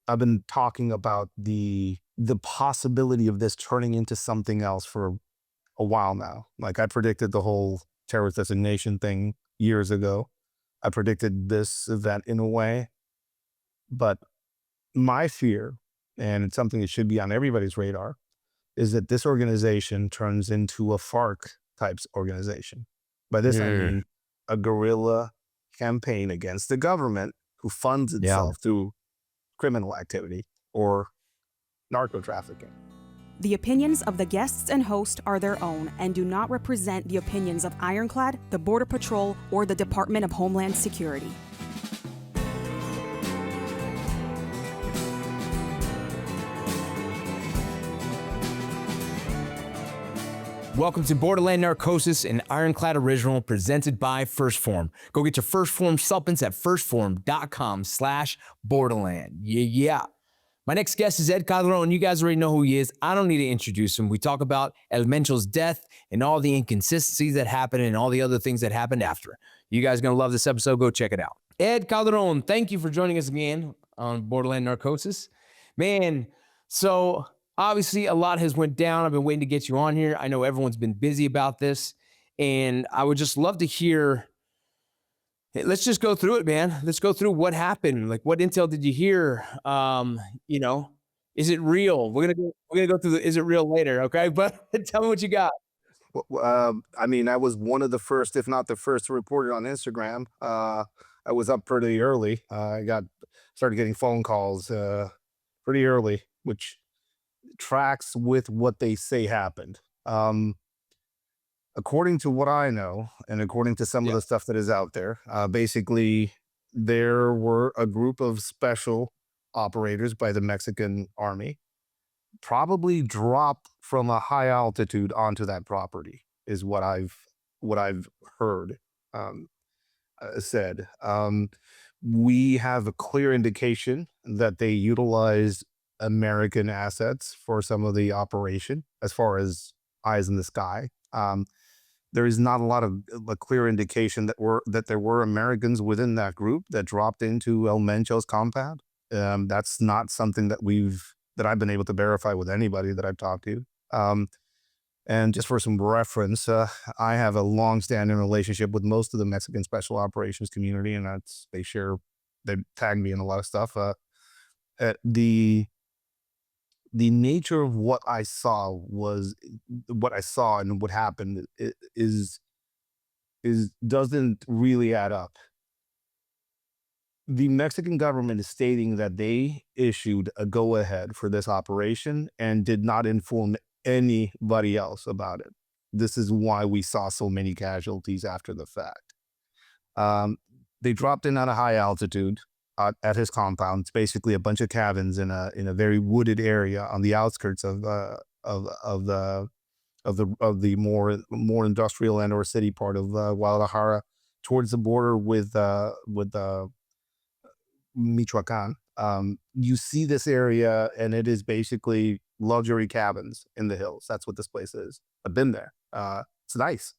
I've been talking about the possibility of this turning into something else for a while now. Like I predicted the whole terrorist designation thing years ago. I predicted this event in a way, but my fear, and it's something that should be on everybody's radar, is that this organization turns into a FARC types organization. By this, I Mm, mean a guerrilla campaign against the government who funds yeah. itself through criminal activity or narco trafficking. The opinions of the guests and host are their own and do not represent the opinions of Ironclad, the Border Patrol, or the Department of Homeland Security. Welcome to Borderland, Narcosis, an Ironclad original presented by First Form. Go get your First Form supplements at firstform.com/Borderland. Yeah. My next guest is Ed Calderon. You guys already know who he is. I don't need to introduce him. We talk about El Mencho's death and all the inconsistencies that happened and all the other things that happened after. You guys are going to love this episode. Go check it out. Ed Calderon, thank you for joining us again on Borderland Narcosis. Man, so obviously a lot has went down. I've been waiting to get you on here. I know everyone's been busy about this, and I would just love to hear. Let's just go through it, man. Let's go through what happened. Like, what intel did you hear? You know, is it real? We're gonna go through the is it real later, okay? But tell me what you got. I mean, I was one of the first, if not the first, to report it on Instagram. I was up pretty early. I got started getting phone calls pretty early, which tracks with what they say happened. According to what I know, and according to some of Yeah. the stuff that is out there, basically there were a group of special operators by the Mexican army, probably dropped from a high altitude onto that property, is what I've heard um, said. We have a clear indication that they utilized American assets for some of the operation, as far as eyes in the sky. There is not a lot of a clear indication that there were Americans within that group that dropped into El Mencho's compound. That's not something that I've been able to verify with anybody that I've talked to. And just for some reference, I have a long-standing relationship with most of the Mexican special operations community, and they tag me in a lot of stuff. The nature of what I saw and what happened is doesn't really add up. The Mexican government is stating that they issued a go-ahead for this operation and did not inform anybody else about it. This is why we saw so many casualties after the fact. They dropped in at a high altitude at his compound. It's basically a bunch of cabins in a very wooded area on the outskirts of the more industrial and or city part of Guadalajara, towards the border with Michoacan. You see this area, and it is basically luxury cabins in the hills. That's what this place is. I've been there. It's nice.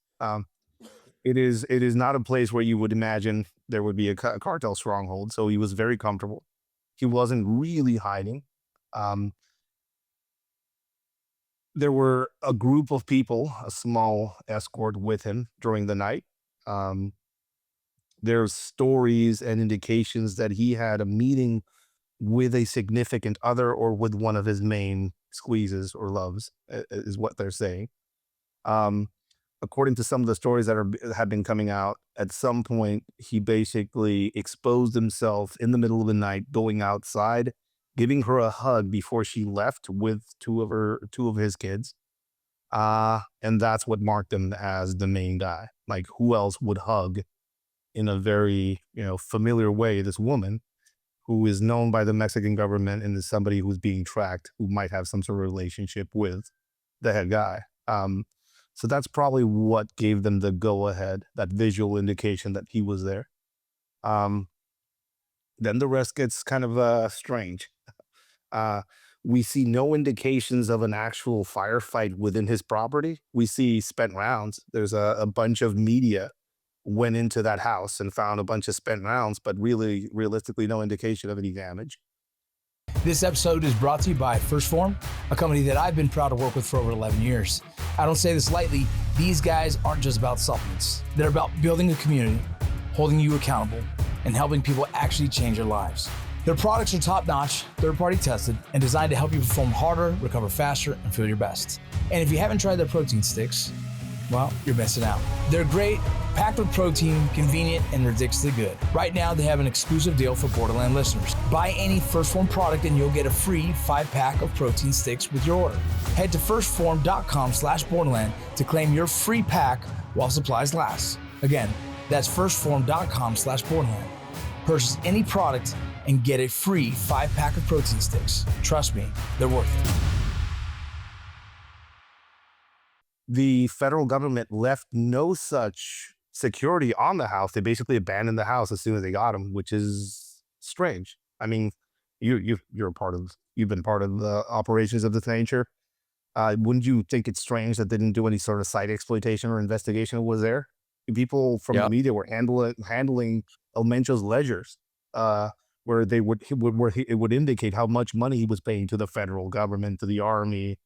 It is not a place where you would imagine there would be a cartel stronghold. So he was very comfortable. He wasn't really hiding. There were a group of people, a small escort with him during the night. There's stories and indications that he had a meeting with a significant other or with one of his main squeezes or loves, is what they're saying. According to some of the stories that have been coming out, at some point he basically exposed himself in the middle of the night, going outside, giving her a hug before she left with two of his kids. And that's what marked him as the main guy. Like, who else would hug in a very, familiar way this woman who is known by the Mexican government and is somebody who's being tracked, who might have some sort of relationship with the head guy. So that's probably what gave them the go ahead, that visual indication that he was there. Then the rest gets kind of strange. We see no indications of an actual firefight within his property. We see spent rounds. There's a bunch of media went into that house and found a bunch of spent rounds, but really, realistically, no indication of any damage. This episode is brought to you by First Form, a company that I've been proud to work with for over 11 years. I don't say this lightly. These guys aren't just about supplements. They're about building a community, holding you accountable, and helping people actually change their lives. Their products are top-notch, third-party tested, and designed to help you perform harder, recover faster, and feel your best. And if you haven't tried their protein sticks, well, you're missing out. They're great, packed with protein, convenient, and ridiculously good. Right now, they have an exclusive deal for Borderland listeners. Buy any First Form product and you'll get a free 5-pack of protein sticks with your order. Head to firstform.com/Borderland to claim your free pack while supplies last. Again, that's firstform.com/Borderland. Purchase any product and get a free 5-pack of protein sticks. Trust me, they're worth it. The federal government left no such security on the house. They basically abandoned the house as soon as they got him, which is strange. I mean, you've been part of the operations of this nature. Wouldn't you think it's strange that they didn't do any sort of site exploitation or investigation was there? People from the media were handling El Mencho's ledgers, where it would indicate how much money he was paying to the federal government, to the army.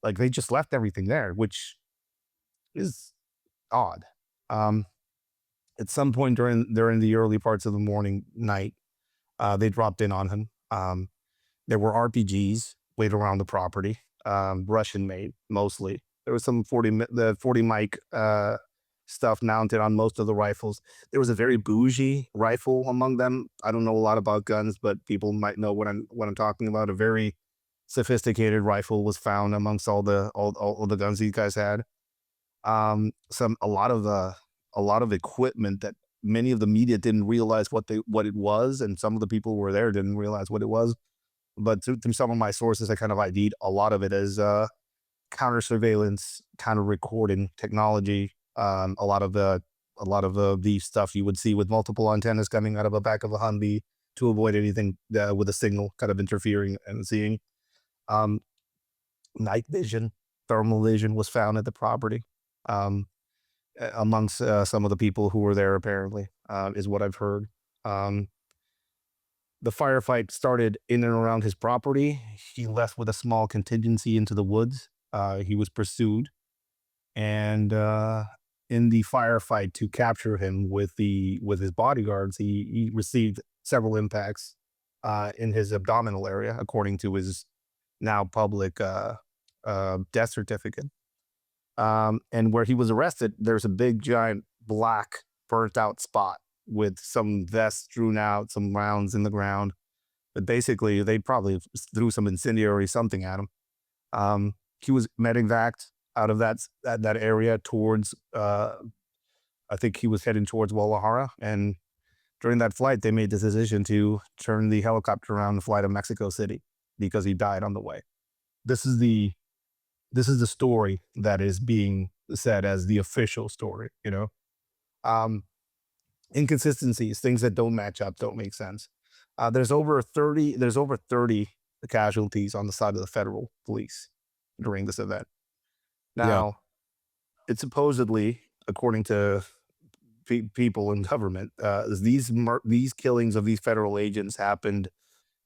Like, they just left everything there, which is odd. At some point during the early parts of the night, they dropped in on him. There were RPGs laid around the property, Russian made mostly. There was some 40 mic stuff mounted on most of the rifles. There was a very bougie rifle among them. I don't know a lot about guns, but people might know what I'm talking about. A very sophisticated rifle was found amongst all the guns these guys had. A lot of equipment that many of the media didn't realize what it was, and some of the people who were there didn't realize what it was. But through some of my sources, I kind of ID'd a lot of it as counter surveillance, kind of recording technology. A lot of the stuff you would see with multiple antennas coming out of the back of a Humvee to avoid anything with a signal kind of interfering and seeing. Night vision, thermal vision was found at the property amongst some of the people who were there, apparently, is what I've heard. The firefight started in and around his property. He left with a small contingency into the woods. He was pursued, and in the firefight to capture him with his bodyguards, he received several impacts in his abdominal area, according to his now public death certificate. And where he was arrested, there's a big giant black burnt out spot with some vests strewn out, some rounds in the ground. But basically, they probably threw some incendiary something at him. He was medevaced out of that area towards, I think he was heading towards Guadalajara. And during that flight, they made the decision to turn the helicopter around and fly to Mexico City because he died on the way. This is the story that is being said as the official story, Inconsistencies, things that don't match up, don't make sense. There's over 30 casualties on the side of the federal police during this event. Now, it's supposedly, according to people in government, these killings of these federal agents happened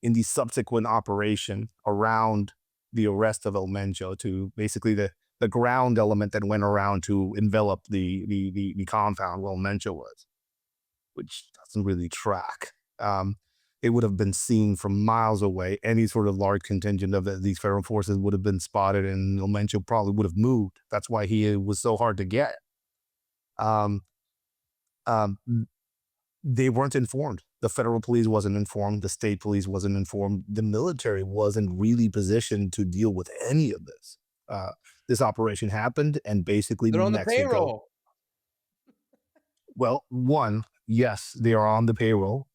in the subsequent operation around the arrest of El Mencho, to basically the ground element that went around to envelop the compound where El Mencho was, which doesn't really track. It would have been seen from miles away. Any sort of large contingent of these federal forces would have been spotted, and El Mencho probably would have moved. That's why he was so hard to get. They weren't informed. The federal police wasn't informed. The state police wasn't informed. The military wasn't really positioned to deal with any of this. This operation happened, and basically They're on the Mexico. payroll. Well, one, yes, they are on the payroll,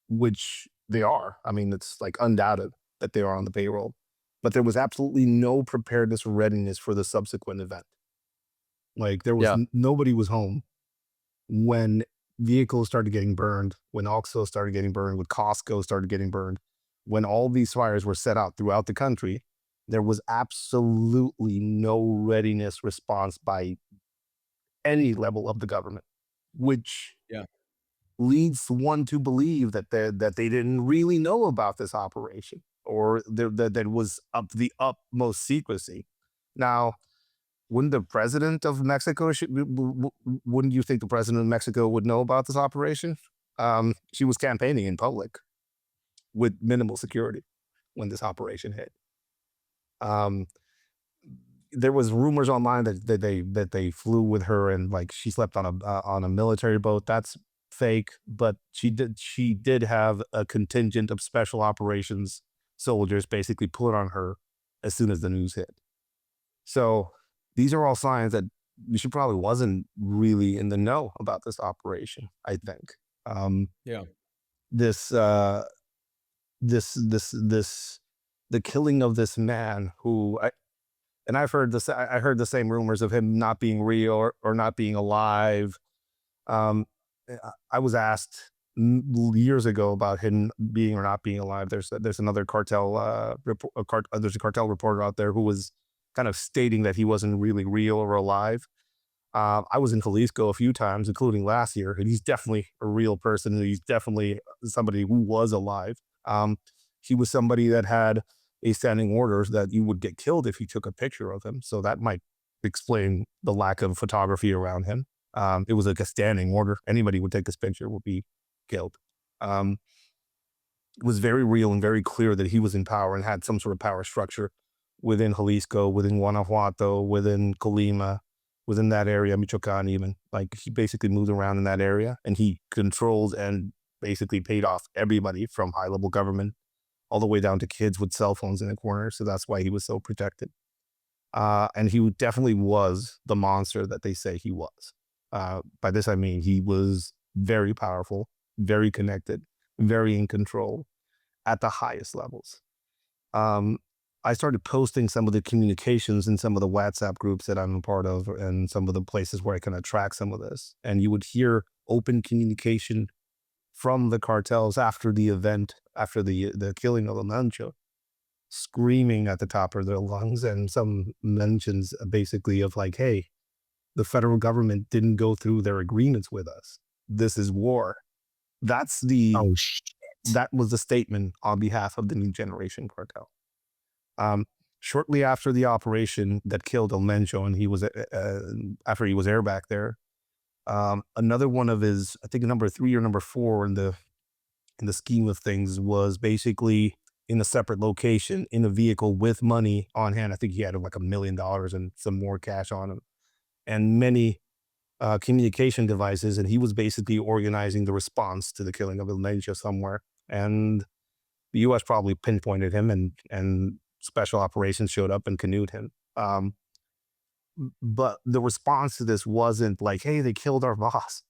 which they are. I mean, it's like undoubted that they are on the payroll. But there was absolutely no preparedness or readiness for the subsequent event. Like, there was nobody was home when vehicles started getting burned, when Oxo started getting burned, when Costco started getting burned, when all these fires were set out throughout the country. There was absolutely no readiness response by any level of the government, which leads one to believe that they didn't really know about this operation, or that it was up the utmost secrecy. Now, wouldn't the president of Mexico, wouldn't you think the president of Mexico would know about this operation? She was campaigning in public with minimal security when this operation hit. There was rumors online that they flew with her and like she slept on a military boat. That's fake, but she did have a contingent of special operations soldiers basically put on her as soon as the news hit. So these are all signs that she probably wasn't really in the know about this operation, I think. Yeah. The killing of this man who I've heard this. I heard the same rumors of him not being real or not being alive. I was asked years ago about him being or not being alive. There's another cartel there's a cartel reporter out there who was kind of stating that he wasn't really real or alive. I was in Jalisco a few times, including last year, and he's definitely a real person. And he's definitely somebody who was alive. He was somebody that had a standing order that you would get killed if you took a picture of him. So that might explain the lack of photography around him. It was like a standing order. Anybody would take this picture would be killed. It was very real and very clear that he was in power and had some sort of power structure within Jalisco, within Guanajuato, within Colima, within that area, Michoacan even. Like he basically moved around in that area and he controlled and basically paid off everybody from high-level government all the way down to kids with cell phones in the corner. So that's why he was so protected. And he definitely was the monster that they say he was. By this, I mean, he was very powerful, very connected, very in control at the highest levels. I started posting some of the communications in some of the WhatsApp groups that I'm a part of and some of the places where I can track some of this. And you would hear open communication from the cartels after the event, after the killing of Mencho, screaming at the top of their lungs, and some mentions basically of like, hey, the federal government didn't go through their agreements with us. This is war. That was the statement on behalf of the New Generation Cartel. Shortly after the operation that killed El Mencho, and he was after he was airback there, another one of his, I think number 3 or number 4 in the scheme of things, was basically in a separate location in a vehicle with money on hand. I think he had like $1 million and some more cash on him, and many communication devices. And he was basically organizing the response to the killing of El Mencho somewhere. And the U.S. probably pinpointed him, and special operations showed up and canoed him. But the response to this wasn't like, hey, they killed our boss.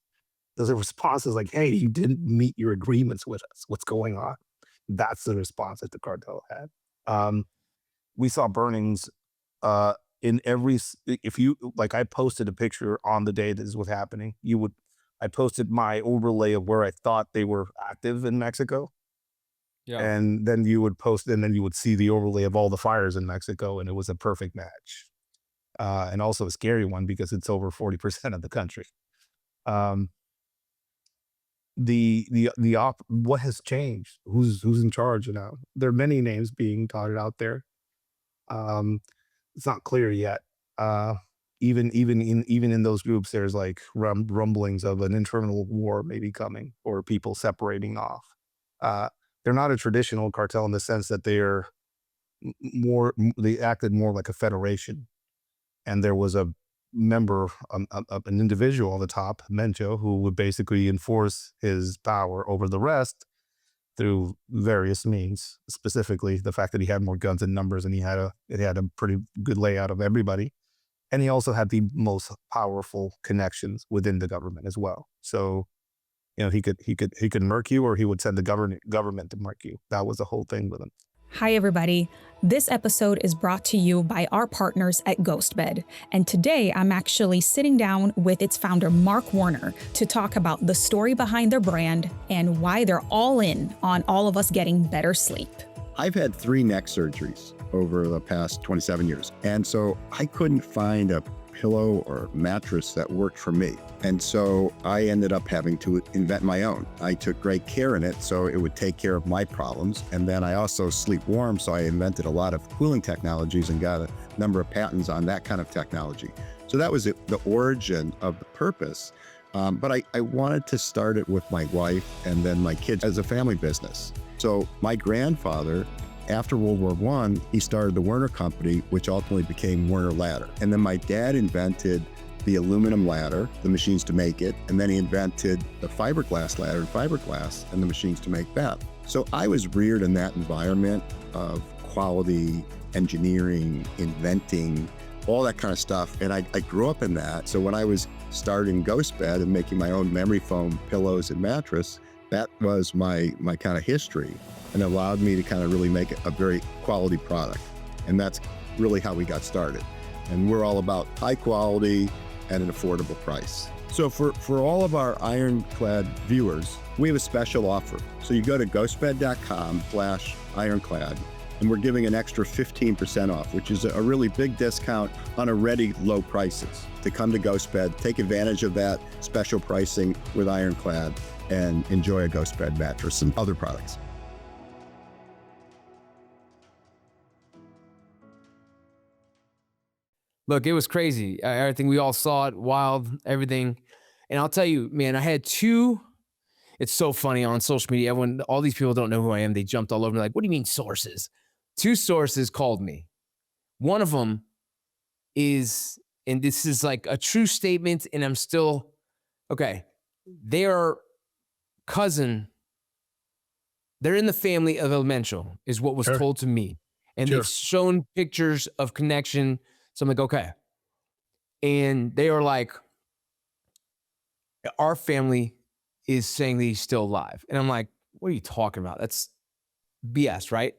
The response is like, hey, you didn't meet your agreements with us. What's going on? That's the response that the cartel had. We saw burnings in every, if you, like, I posted a picture on the day this was happening. I posted my overlay of where I thought they were active in Mexico. Yeah. And then you would post, and then you would see the overlay of all the fires in Mexico, and it was a perfect match. And also a scary one because it's over 40% of the country. What has changed? Who's in charge now? There are many names being touted out there. It's not clear yet. Even in those groups, there's like rumblings of an internal war maybe coming, or people separating off. They're not a traditional cartel in the sense that they acted more like a federation. And there was a member, an individual on the top, Mencho, who would basically enforce his power over the rest through various means, specifically the fact that he had more guns and numbers, and it had a pretty good layout of everybody. And he also had the most powerful connections within the government as well. So, you know, he could murk you, or he would send the government to murk you. That was the whole thing with him. Hi, everybody. This episode is brought to you by our partners at Ghostbed. And today I'm actually sitting down with its founder, Mark Warner, to talk about the story behind their brand and why they're all in on all of us getting better sleep. I've had 3 neck surgeries over the past 27 years. And so I couldn't find a pillow or mattress that worked for me. And so I ended up having to invent my own. I took great care in it so it would take care of my problems. And then I also sleep warm, so I invented a lot of cooling technologies and got a number of patents on that kind of technology. So that was the origin of the purpose. But I wanted to start it with my wife and then my kids as a family business. So my grandfather, after World War I, he started the Werner Company, which ultimately became Werner Ladder. And then my dad invented the aluminum ladder, the machines to make it, and then he invented the fiberglass ladder and fiberglass and the machines to make that. So I was reared in that environment of quality, engineering, inventing, all that kind of stuff. And I grew up in that. So when I was starting Ghost Bed and making my own memory foam pillows and mattress, that was my kind of history, and allowed me to kind of really make a very quality product. And that's really how we got started. And we're all about high quality at an affordable price. So for all of our Ironclad viewers, we have a special offer. So you go to ghostbed.com/ironclad, and we're giving an extra 15% off, which is a really big discount on already low prices. To come to Ghost Bed, take advantage of that special pricing with Ironclad, and enjoy a Ghost Bed mattress and other products. Look, it was crazy. I think we all saw it, wild, everything. And I'll tell you, man, I had two. It's so funny on social media. Everyone, all these people don't know who I am. They jumped all over me like, what do you mean sources? Two sources called me. One of them is, and this is like a true statement, and I'm still, okay, they are cousin. They're in the family of El Mencho, is what was told to me. And they've shown pictures of connection. So I'm like, okay. And they are like, our family is saying that he's still alive. And I'm like, what are you talking about? That's BS, right?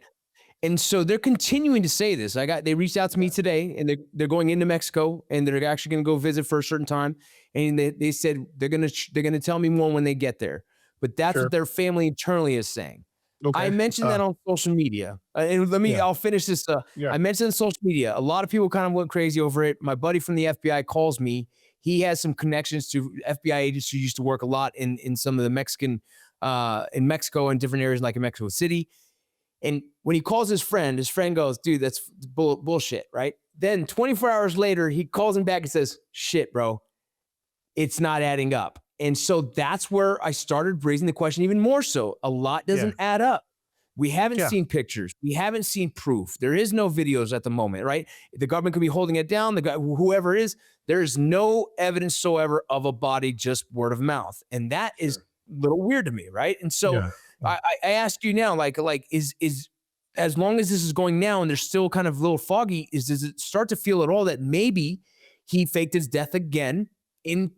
And so they're continuing to say this. They reached out to me today, and they're going into Mexico, and they're actually going to go visit for a certain time. And they said they're going to tell me more when they get there. But that's what their family internally is saying. Okay. I mentioned that on social media. And I'll finish this. I mentioned on social media. A lot of people kind of went crazy over it. My buddy from the FBI calls me. He has some connections to FBI agents who used to work a lot in some of the Mexican, in Mexico and different areas like in Mexico City. And when he calls his friend goes, dude, that's bullshit, right? Then 24 hours later, he calls him back and says, shit, bro, it's not adding up. And so that's where I started raising the question even more so. A lot doesn't add up. We haven't seen pictures. We haven't seen proof. There is no videos at the moment, right? The government could be holding it down. The guy, whoever it is, there is no evidence whatsoever of a body, just word of mouth. And that is a little weird to me, right? And so I ask you now, like is as long as this is going now and they're still kind of a little foggy, does it start to feel at all that maybe he faked his death again in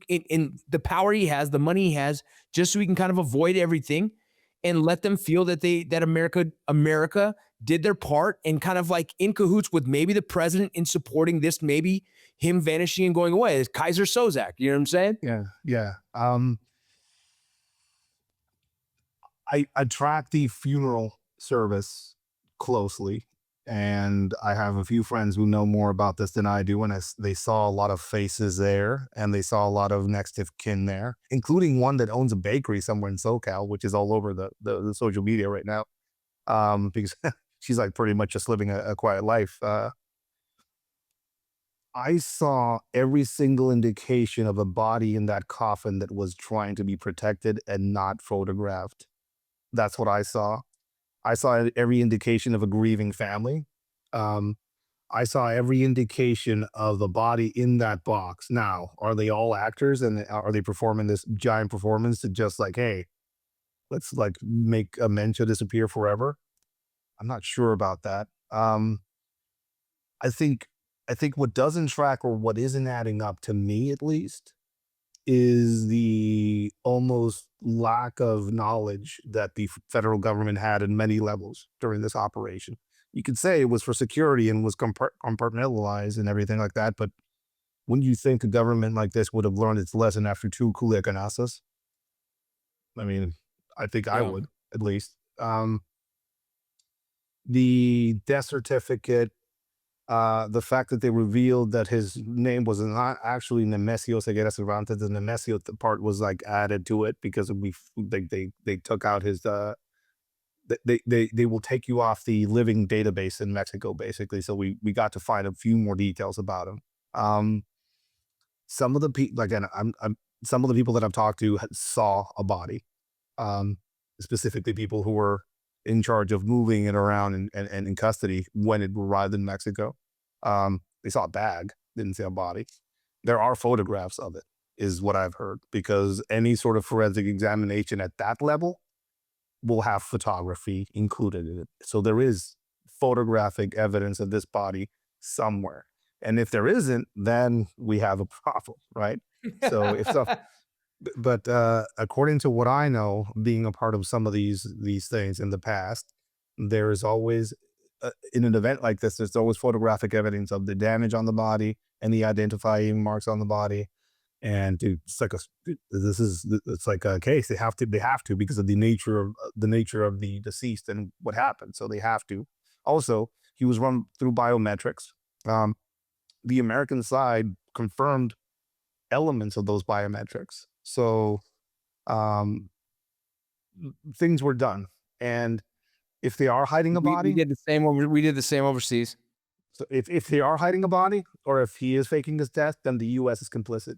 the power he has, the money he has, just so he can kind of avoid everything and let them feel that America did their part and kind of like in cahoots with maybe the president in supporting this, maybe him vanishing and going away. It's Kaiser Sozak, you know what I'm saying? Yeah. I track the funeral service closely, and I have a few friends who know more about this than I do, and they saw a lot of faces there, and they saw a lot of next of kin there, including one that owns a bakery somewhere in SoCal, which is all over the social media right now, because she's like pretty much just living a quiet life. I saw every single indication of a body in that coffin that was trying to be protected and not photographed. That's what I saw. I saw every indication of a grieving family. I saw every indication of the body in that box. Now, are they all actors and are they performing this giant performance to just like, hey, let's like make a Mencho disappear forever? I'm not sure about that. I think what doesn't track, or what isn't adding up to me at least, is the almost lack of knowledge that the federal government had in many levels during this operation. You could say it was for security and was compartmentalized and everything like that, but wouldn't you think a government like this would have learned its lesson after 2 Culiacanazas? I mean, I think I would, at least. The death certificate, The fact that they revealed that his name was not actually Nemesio Ceguera Cervantes, the Nemesio part was like added to it because they took out his they will take you off the living database in Mexico, basically. So we got to find a few more details about him. Some of the people, again, some of the people that I've talked to saw a body, specifically people who were in charge of moving it around and in custody when it arrived in Mexico. They saw a bag, didn't see a body. There are photographs of it, is what I've heard, because any sort of forensic examination at that level will have photography included in it. So there is photographic evidence of this body somewhere. And if there isn't, then we have a problem, right? So if so, but according to what I know, being a part of some of these things in the past, there is always in an event like this, there's always photographic evidence of the damage on the body and the identifying marks on the body. And dude, it's like a case. They have to because of the nature of the deceased and what happened. So they have to. Also, he was run through biometrics. The American side confirmed elements of those biometrics. So things were done. And if they are hiding a body, we did the same. We did the same overseas. So if they are hiding a body, or if he is faking his death, then the U.S. is complicit.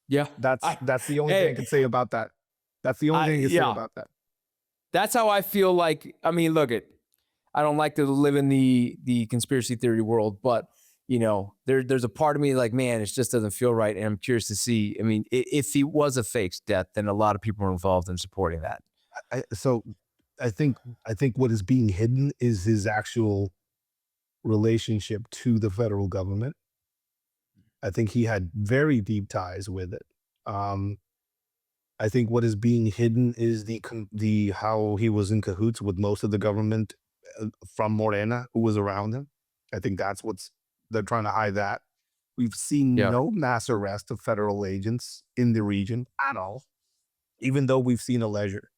Yeah, that's the only thing I can say about that. That's the only thing I can say about that. That's how I feel. Like, I mean, look, I don't like to live in the conspiracy theory world, but you know, there's a part of me like, man, it just doesn't feel right, and I'm curious to see. I mean, if he was a fake death, then a lot of people are involved in supporting that. I think what is being hidden is his actual relationship to the federal government. I think he had very deep ties with it. I think what is being hidden is the how he was in cahoots with most of the government from Morena who was around him. I think that's they're trying to hide that. We've seen no mass arrest of federal agents in the region at all, even though we've seen a leisure.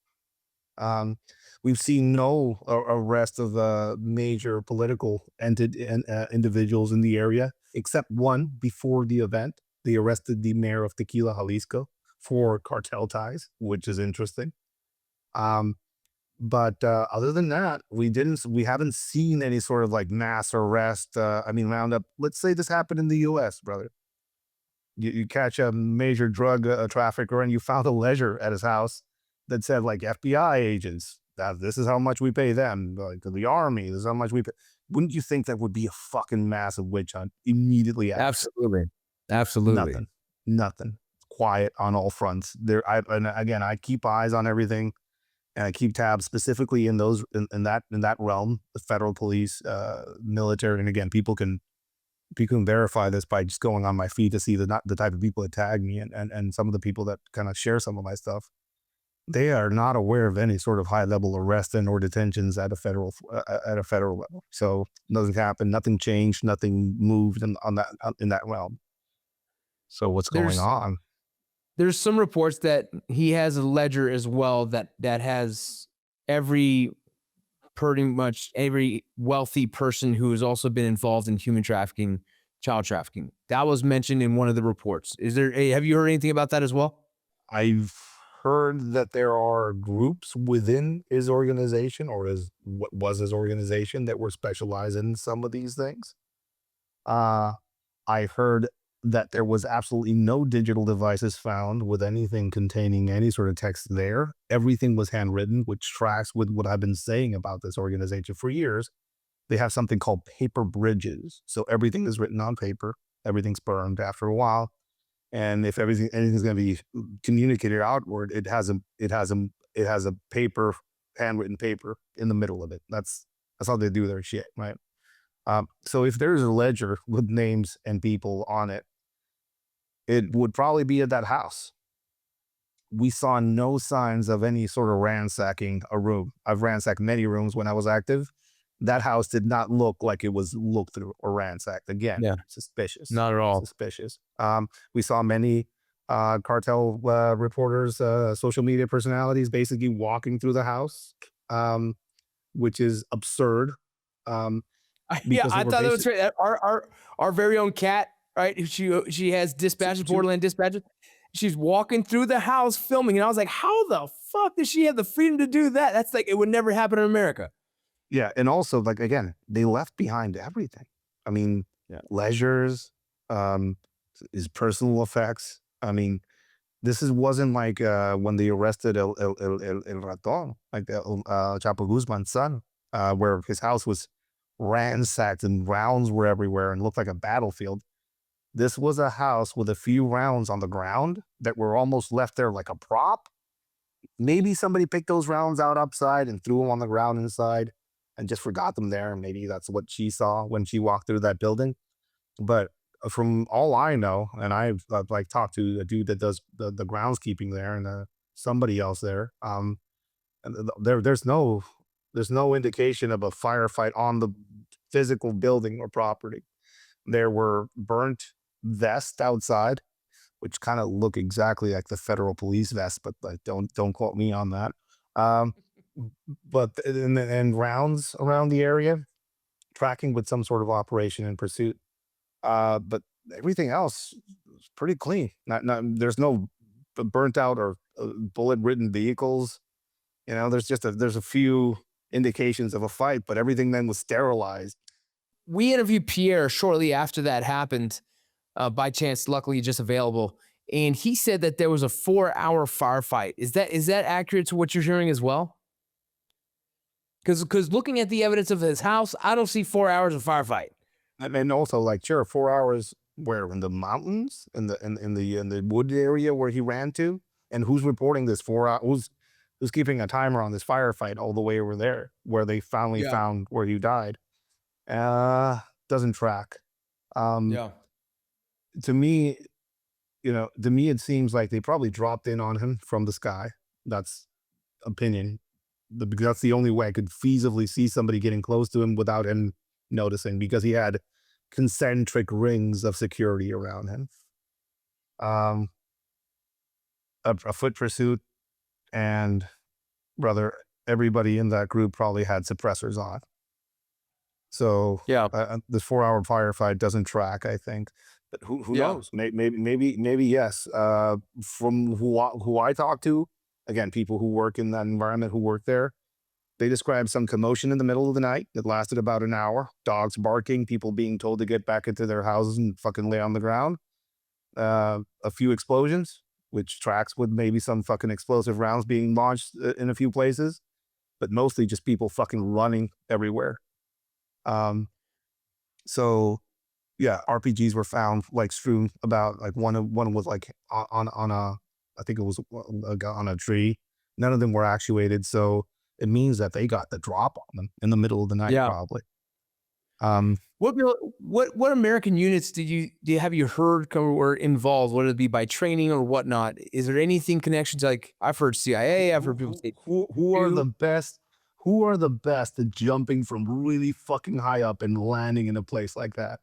We've seen no arrest of major political individuals in the area, except one before the event. They arrested the mayor of Tequila, Jalisco, for cartel ties, which is interesting. But other than that, we haven't seen any sort of like mass arrest. Roundup. Let's say this happened in the U.S., brother. You catch a major drug trafficker and you found a ledger at his house that said like FBI agents, that this is how much we pay them, like the army, this is how much we pay. Wouldn't you think that would be a fucking massive witch hunt immediately after? Absolutely. Nothing. Quiet on all fronts. And again, I keep eyes on everything, and I keep tabs specifically in that realm, the federal police, military, and again, people can verify this by just going on my feed to see the type of people that tag me and some of the people that kind of share some of my stuff. They are not aware of any sort of high level arrest and or detentions at a federal level. So nothing happened, nothing changed, nothing moved in that realm. So what's going on? There's some reports that he has a ledger as well that has pretty much every wealthy person who has also been involved in human trafficking, child trafficking. That was mentioned in one of the reports. Have you heard anything about that as well? I've heard that there are groups within his organization, or what was his organization, that were specialized in some of these things. I heard that there was absolutely no digital devices found with anything containing any sort of text there. Everything was handwritten, which tracks with what I've been saying about this organization for years. They have something called paper bridges. So everything is written on paper. Everything's burned after a while. And if anything's going to be communicated outward, it has a paper, handwritten paper in the middle of it. That's how they do their shit, right? So if there's a ledger with names and people on it, it would probably be at that house. We saw no signs of any sort of ransacking a room. I've ransacked many rooms when I was active. That house did not look like it was looked through or ransacked. Again, suspicious. Not at all. Suspicious. We saw many cartel reporters, social media personalities basically walking through the house, which is absurd. Yeah, because they I were thought that was basic. great. Our very own cat, right? She has dispatches, Borderland dispatches. She's walking through the house filming, and I was like, how the fuck does she have the freedom to do that? That's like, it would never happen in America. Yeah, and also, like, again, they left behind everything. I mean, Yeah. leisures, um, his personal effects. I mean, wasn't like when they arrested El Raton, like Chapo Guzman's son, where his house was ransacked and rounds were everywhere and looked like a battlefield. This was a house with a few rounds on the ground that were almost left there like a prop. Maybe somebody picked those rounds out upside and threw them on the ground inside and just forgot them there. And maybe that's what she saw when she walked through that building. But from all I know, and I've like talked to a dude that does the groundskeeping there and somebody else there, and there's no indication of a firefight on the physical building or property. There were burnt vests outside, which kind of look exactly like the federal police vest, but like, don't quote me on that. Um, but and rounds around the area, tracking with some sort of operation in pursuit. But everything else is pretty clean. Not there's no burnt out or bullet ridden vehicles. You know, there's a few indications of a fight, but everything then was sterilized. We interviewed Pierre shortly after that happened, by chance, luckily just available. And he said that there was a 4-hour firefight. Is that accurate to what you're hearing as well? Because looking at the evidence of his house, I don't see 4 hours of firefight. And also, like, sure, 4 hours where in the mountains, in the wood area where he ran to, and who's reporting this 4 hours? Who's keeping a timer on this firefight all the way over there where they finally found where he died? Doesn't track. Yeah. To me, to me, it seems like they probably dropped in on him from the sky. That's opinion. Because that's the only way I could feasibly see somebody getting close to him without him noticing, because he had concentric rings of security around him. A foot pursuit, and brother, everybody in that group probably had suppressors on. So this 4-hour firefight doesn't track, I think. But who knows? Maybe yes. From who I talked to, again, people who work in that environment, who work there, they described some commotion in the middle of the night that lasted about an hour. Dogs barking, people being told to get back into their houses and fucking lay on the ground. A few explosions, which tracks with maybe some fucking explosive rounds being launched in a few places, but mostly just people fucking running everywhere. So yeah, RPGs were found like strewn about, like one was like on a, I think it was on a tree. None of them were actuated, so it means that they got the drop on them in the middle of the night, probably. What American units have you heard were involved, whether it be by training or whatnot? Is there anything connections? Like, I've heard CIA, I've heard people say who are the best? Who are the best at jumping from really fucking high up and landing in a place like that?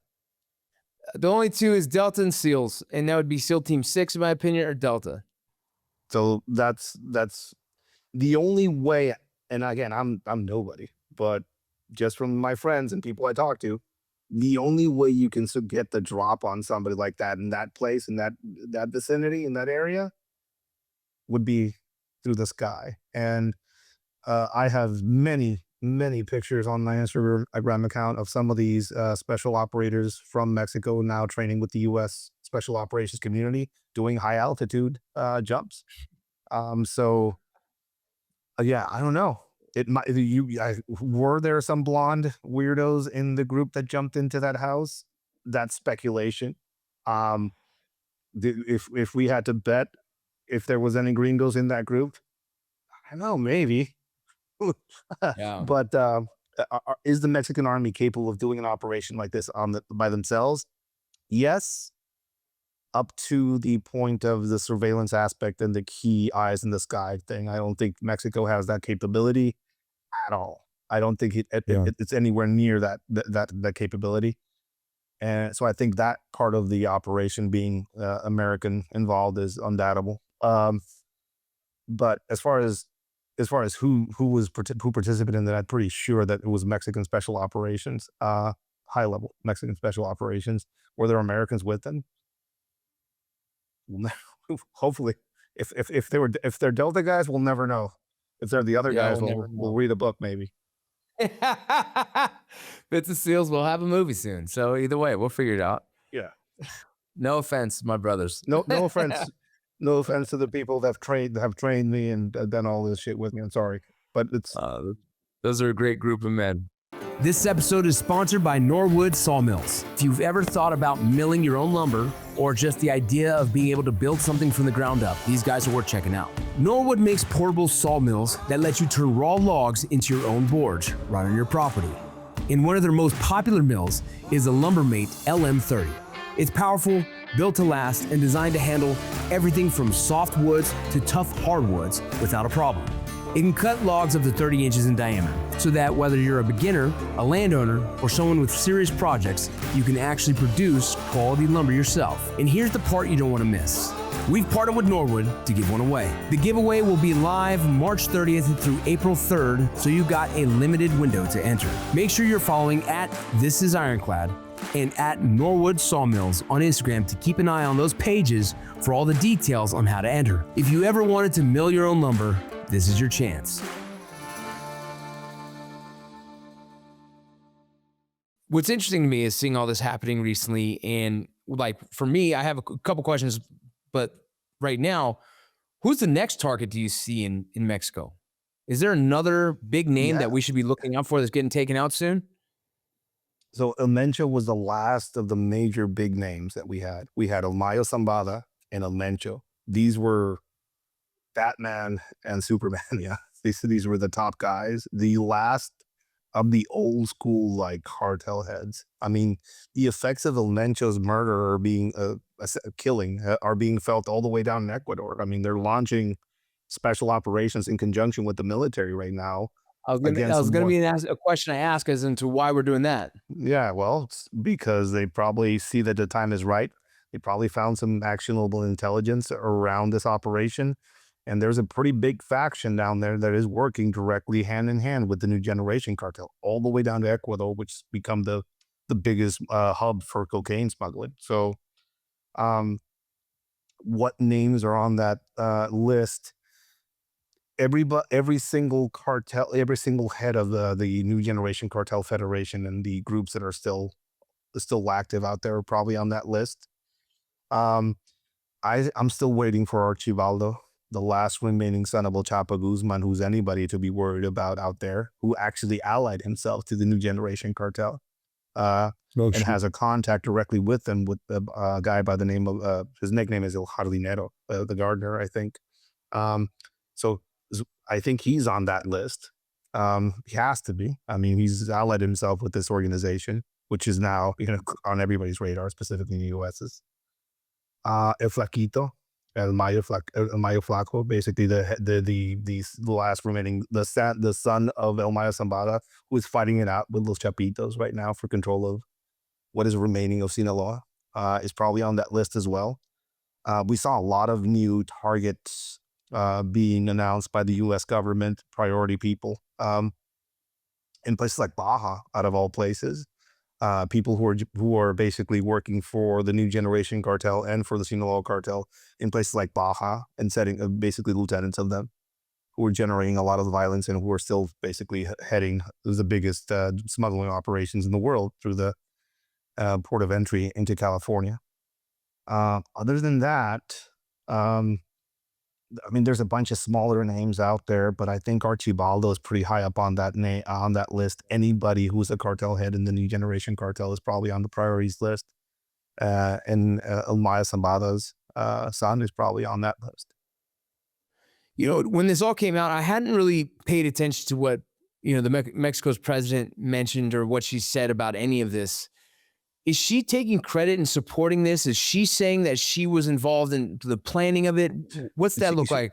The only two is Delta and SEALs, and that would be SEAL Team 6, in my opinion, or Delta. So that's the only way. And again, I'm nobody, but just from my friends and people I talk to, the only way you can get the drop on somebody like that in that place, in that vicinity, in that area, would be through the sky. And I have many pictures on my Instagram account of some of these special operators from Mexico now training with the U.S. Special Operations community doing high altitude jumps. So yeah, I don't know. It might were there some blonde weirdos in the group that jumped into that house? That's speculation. If we had to bet if there was any gringos in that group, I don't know, maybe. But is the Mexican army capable of doing an operation like this by themselves? Yes, up to the point of the surveillance aspect and the key eyes in the sky thing. I don't think Mexico has that capability at all. I don't think it's anywhere near that capability. And so I think that part of the operation being American involved is undoubtable. But as far as as far as who participated in that, I'm pretty sure that it was Mexican special operations, high level Mexican special operations. Were there Americans with them? We'll hopefully, if they're Delta guys, we'll never know. If they're the other Yeah, guys, we'll never we'll know. read a book maybe. Bits of Seals will have a movie soon. So either way, we'll figure it out. Yeah. No offense, my brothers. No offense, no offense to the people that have trained me and done all this shit with me. I'm sorry, but it's Those are a great group of men. This episode is sponsored by Norwood Sawmills. If you've ever thought about milling your own lumber or just the idea of being able to build something from the ground up, these guys are worth checking out. Norwood makes portable sawmills that let you turn raw logs into your own boards right on your property. And one of their most popular mills is the Lumbermate LM30. It's powerful, built to last, and designed to handle everything from soft woods to tough hardwoods without a problem. It can cut logs up to 30 inches in diameter, so that whether you're a beginner, a landowner, or someone with serious projects, you can actually produce quality lumber yourself. And here's the part you don't want to miss. We've partnered with Norwood to give one away. The giveaway will be live March 30th through April 3rd, so you've got a limited window to enter. Make sure you're following at This Is Ironclad and at Norwood Sawmills on Instagram to keep an eye on those pages for all the details on how to enter. If you ever wanted to mill your own lumber, this is your chance. What's interesting to me is seeing all this happening recently, and like for me, I have a couple questions, but right now, who's the next target do you see in Mexico? Is there another big name that we should be looking out for that's getting taken out soon? So El Mencho was the last of the major big names that we had. We had Elmayo Zambada and El Mencho. These were Batman and Superman. Yeah, these were the top guys. The last of the old school like cartel heads. I mean, the effects of El Mencho's murder are being killing are being felt all the way down in Ecuador. I mean, they're launching special operations in conjunction with the military right now. I was gonna be a question I ask as into why we're doing that. Yeah, well, it's because they probably see that the time is right. They probably found some actionable intelligence around this operation. And there's a pretty big faction down there that is working directly hand in hand with the New Generation Cartel, all the way down to Ecuador, which has become the biggest hub for cocaine smuggling. So what names are on that list? Every single cartel, every single head of the New Generation Cartel Federation and the groups that are still active out there are probably on that list. I'm still waiting for Archibaldo, the last remaining son of El Chapo Guzman, who's anybody to be worried about out there, who actually allied himself to the New Generation Cartel, and has a contact directly with them with a guy by the name of his nickname is El Jardinero, the gardener, I think. So I think he's on that list. He has to be. I mean, he's allied himself with this organization, which is now on everybody's radar, specifically in the U.S.'s. El Flaquito, El Mayo Flaco, basically the last remaining the son of El Mayo Zambada, who is fighting it out with Los Chapitos right now for control of what is remaining of Sinaloa, is probably on that list as well. We saw a lot of new targets being announced by the U.S. government, priority people, in places like Baja, out of all places. People who are basically working for the New Generation Cartel and for the Sinaloa Cartel in places like Baja, and setting basically lieutenants of them who are generating a lot of the violence and who are still basically heading the biggest smuggling operations in the world through the port of entry into California. Other than that, I mean, there's a bunch of smaller names out there, but I think Archibaldo is pretty high up on that list. Anybody who's a cartel head in the New Generation Cartel is probably on the priorities list. And Elmayo Zambada's son is probably on that list. When this all came out, I hadn't really paid attention to what Mexico's president mentioned or what she said about any of this. Is she taking credit and supporting this? Is she saying that she was involved in the planning of it? What's that look like?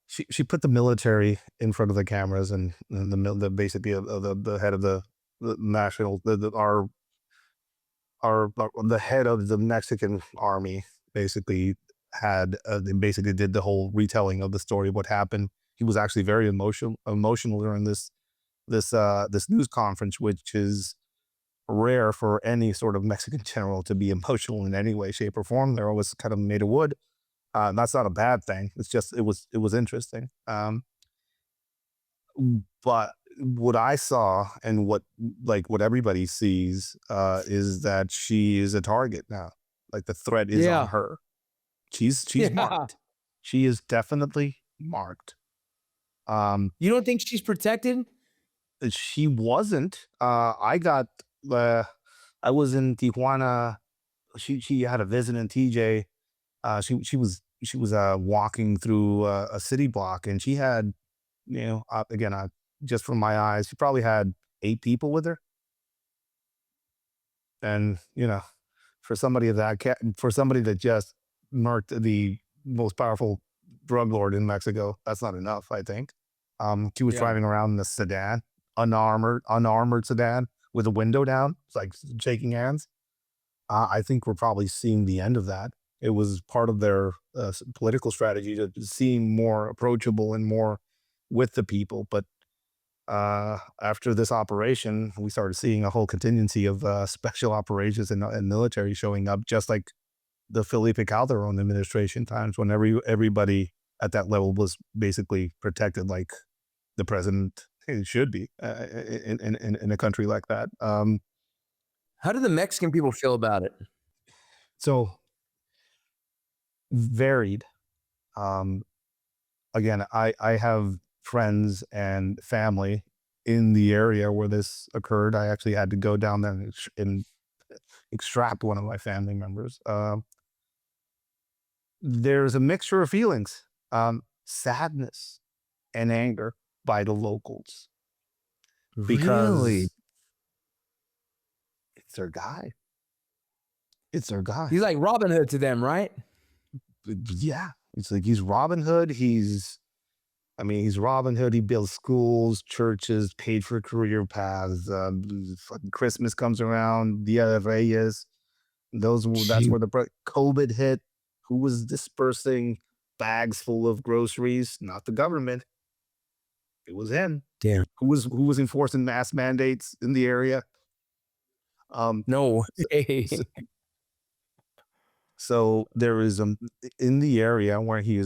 She put the military in front of the cameras, and the basically the head of the national the head of the Mexican army basically had they basically did the whole retelling of the story of what happened. he was actually very emotional during this news conference, which is rare for any sort of Mexican general to be emotional in any way, shape, or form. They're always kind of made of wood. That's not a bad thing. It's just it was interesting. But what I saw and what everybody sees is that she is a target now. Like the threat is on Yeah. her. She's Yeah. marked. She is definitely marked. You don't think she's protected? She wasn't. I was in Tijuana. She had a visit in TJ. She was walking through a city block, and she had, again, just from my eyes, she probably had 8 people with her. And for somebody that just murked the most powerful drug lord in Mexico, that's not enough, I think. She was Yeah. driving around in a sedan, unarmored sedan with a window down, it's like shaking hands. I think we're probably seeing the end of that. It was part of their political strategy to seem more approachable and more with the people. But after this operation, we started seeing a whole contingency of special operations and military showing up, just like the Felipe Calderon administration times, when everybody at that level was basically protected, like the president should be in a country like that. How do the Mexican people feel about it? So varied. Um, Again, I have friends and family in the area where this occurred. I actually had to go down there and extract one of my family members. There's a mixture of feelings, sadness and anger by the locals, because Really? it's their guy. It's their guy. He's like Robin Hood to them, right? Yeah, it's like he's Robin Hood. He's Robin Hood. He builds schools, churches, paid for career paths. Fucking Christmas comes around, Dia de Reyes. That's where the COVID hit. Who was dispersing bags full of groceries? Not the government. It was him. Damn. Who was enforcing mask mandates in the area? No way. So there is in the area where he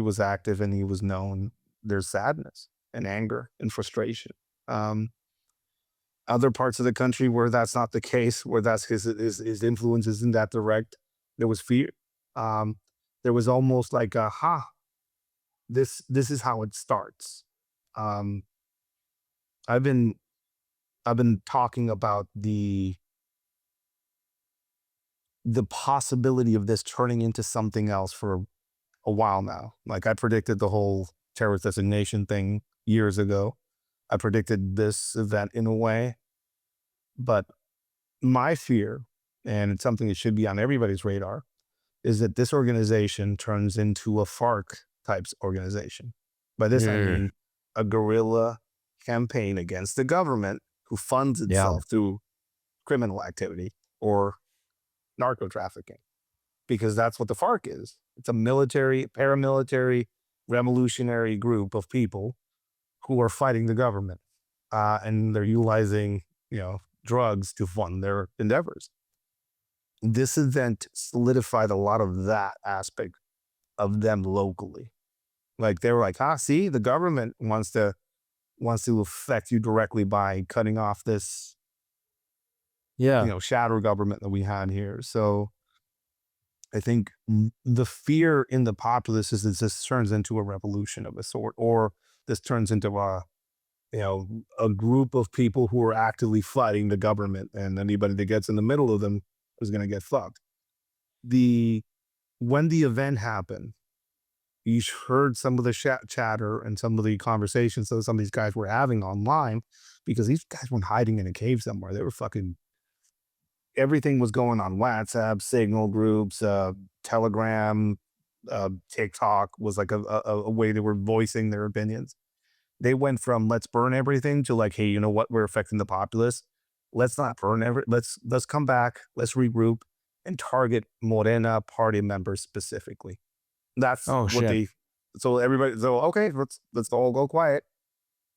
was active and he was known. There's sadness and anger and frustration. Other parts of the country where that's not the case, where that's his influence isn't that direct, there was fear. There was almost like this is how it starts. Um, I've been talking about the possibility of this turning into something else for a while now. Like, I predicted the whole terrorist designation thing years ago. I predicted this event in a way, but my fear, and it's something that should be on everybody's radar, is that this organization turns into a FARC types organization. By this, I mean a guerrilla campaign against the government who funds itself through criminal activity or narco trafficking, because that's what the FARC is. It's a military, paramilitary, revolutionary group of people who are fighting the government, and they're utilizing, drugs to fund their endeavors. This event solidified a lot of that aspect of them locally. Like, they were like, see, the government wants to affect you directly by cutting off this, shadow government that we had here. So I think the fear in the populace is that this turns into a revolution of a sort, or this turns into a group of people who are actively fighting the government, and anybody that gets in the middle of them is going to get fucked. When the event happened, you heard some of the chatter and some of the conversations that some of these guys were having online, because these guys weren't hiding in a cave somewhere. They were fucking, everything was going on WhatsApp, Signal groups, Telegram, TikTok was like a way they were voicing their opinions. They went from let's burn everything to like, hey, you know what? We're affecting the populace. Let's not burn let's come back. Let's regroup and target Morena party members specifically. That's Oh, what shit. So everybody, so okay, let's all go quiet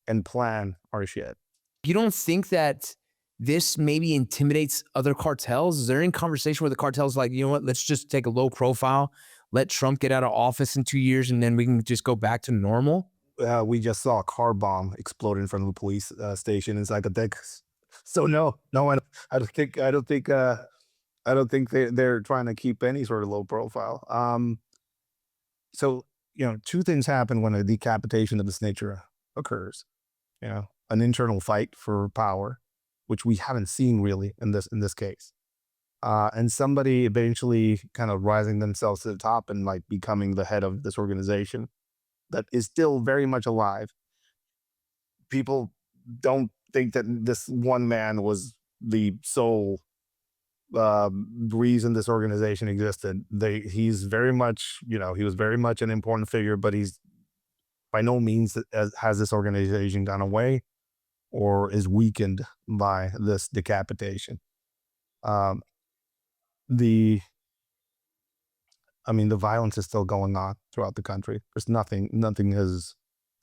and plan our shit. You don't think that this maybe intimidates other cartels? Is there any conversation where the cartels like, you know what, let's just take a low profile, let Trump get out of office in 2 years, and then we can just go back to normal? We just saw a car bomb explode in front of a police station in Zacatecas. So no, I don't think they're trying to keep any sort of low profile. So two things happen when a decapitation of this nature occurs. An internal fight for power, which we haven't seen really in this case, and somebody eventually kind of rising themselves to the top and like becoming the head of this organization that is still very much alive. People don't think that this one man was the sole reason this organization existed. He's very much, he was very much an important figure, but he's by no means has this organization gone away or is weakened by this decapitation. The violence is still going on throughout the country. There's nothing has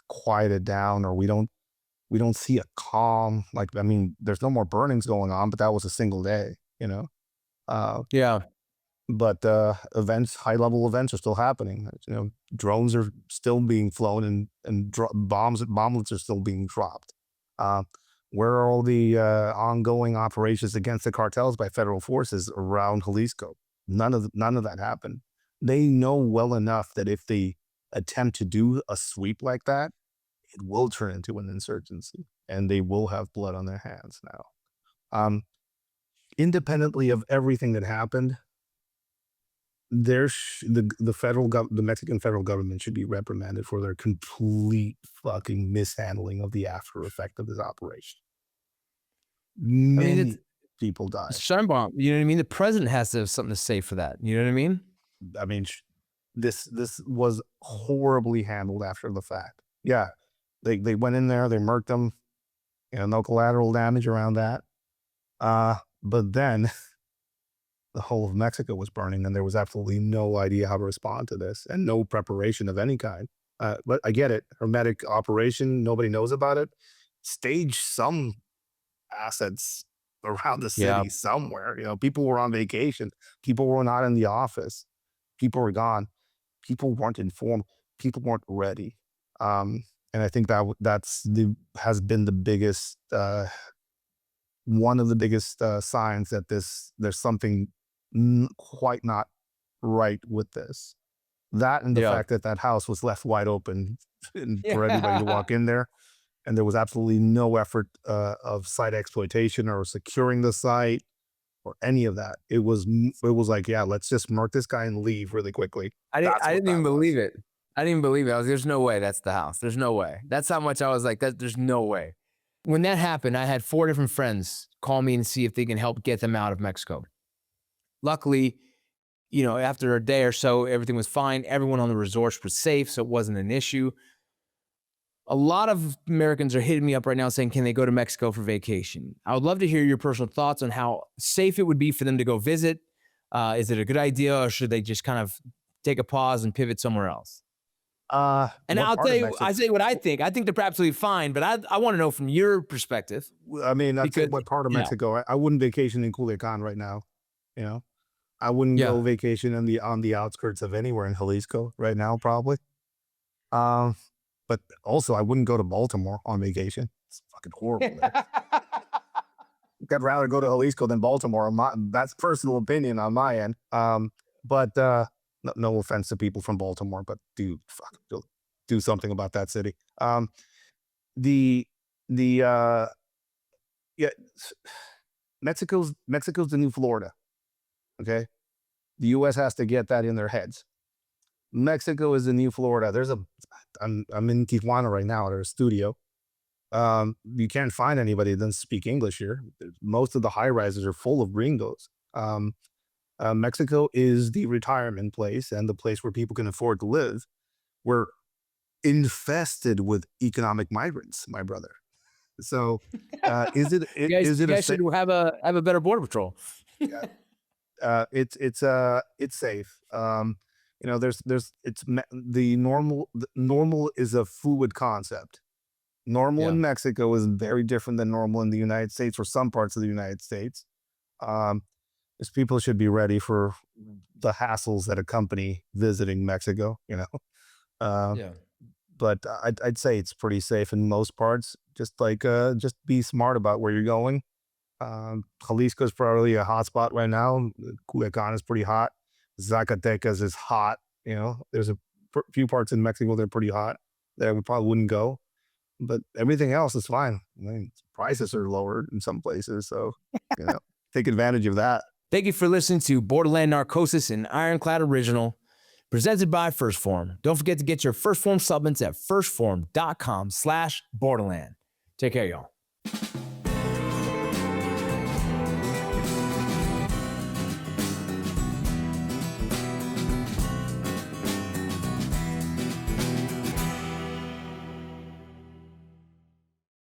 quieted down, or we don't see a calm. There's no more burnings going on, but that was a single day, Yeah. But high level events are still happening. Drones are still being flown, and bomblets are still being dropped. Where are all the ongoing operations against the cartels by federal forces around Jalisco? None of that happened. They know well enough that if they attempt to do a sweep like that, it will turn into an insurgency, and they will have blood on their hands now. Independently of everything that happened, the Mexican federal government should be reprimanded for their complete fucking mishandling of the after effect of this operation. Many people died. Sheinbaum, you know what I mean? The president has to have something to say for that. You know what I mean? This was horribly handled after the fact. Yeah, they went in there, they murked them, no collateral damage around that. But then the whole of Mexico was burning, and there was absolutely no idea how to respond to this, and no preparation of any kind. But I get it, hermetic operation, nobody knows about it. Stage some assets around the city somewhere. People were on vacation, people were not in the office, people were gone, people weren't informed, people weren't ready. And I think has been the biggest one of the biggest signs that there's something quite not right with this. That and the fact that house was left wide open for everybody to walk in there, and there was absolutely no effort of site exploitation or securing the site or any of that. It was like, yeah, let's just murk this guy and leave really quickly. I didn't even believe it. I didn't even believe it. I was, there's no way that's the house. There's no way. That's how much I was like, there's no way. When that happened, I had 4 different friends call me and see if they can help get them out of Mexico. Luckily, after a day or so, everything was fine. Everyone on the resorts was safe, so it wasn't an issue. A lot of Americans are hitting me up right now saying, can they go to Mexico for vacation? I would love to hear your personal thoughts on how safe it would be for them to go visit. Is it a good idea, or should they just kind of take a pause and pivot somewhere else? And I'll tell you, I say what I think. I think they're absolutely fine, but I want to know from your perspective. What part of Mexico? I wouldn't vacation in Culiacan right now. I wouldn't go vacation on the outskirts of anywhere in Jalisco right now, probably. But also, I wouldn't go to Baltimore on vacation. It's fucking horrible. I'd rather go to Jalisco than Baltimore. That's personal opinion on my end. But no offense to people from Baltimore, but do something about that city. Mexico's the new Florida. Okay, the U.S. has to get that in their heads. Mexico is the new Florida. I'm in Tijuana right now at our studio. You can't find anybody that doesn't speak English here. Most of the high rises are full of gringos. Mexico is the retirement place and the place where people can afford to live. We're infested with economic migrants, my brother. So, is it? You guys should have a better border patrol. It's safe. You know, normal is a fluid concept. Normal in Mexico is very different than normal in the United States or some parts of the United States. Is people should be ready for the hassles that accompany visiting Mexico, you know. Uh, but I'd say it's pretty safe in most parts. Just be smart about where you're going. Jalisco is probably a hot spot right now. Culiacan is pretty hot. Zacatecas is hot. You know, there's a few parts in Mexico that are pretty hot that we probably wouldn't go, but everything else is fine. I mean, prices are lower in some places, so you know, take advantage of that. Thank you for listening to Borderland Narcosis, an Ironclad original, presented by First Form. Don't forget to get your First Form supplements at firstform.com/Borderland. Take care, y'all.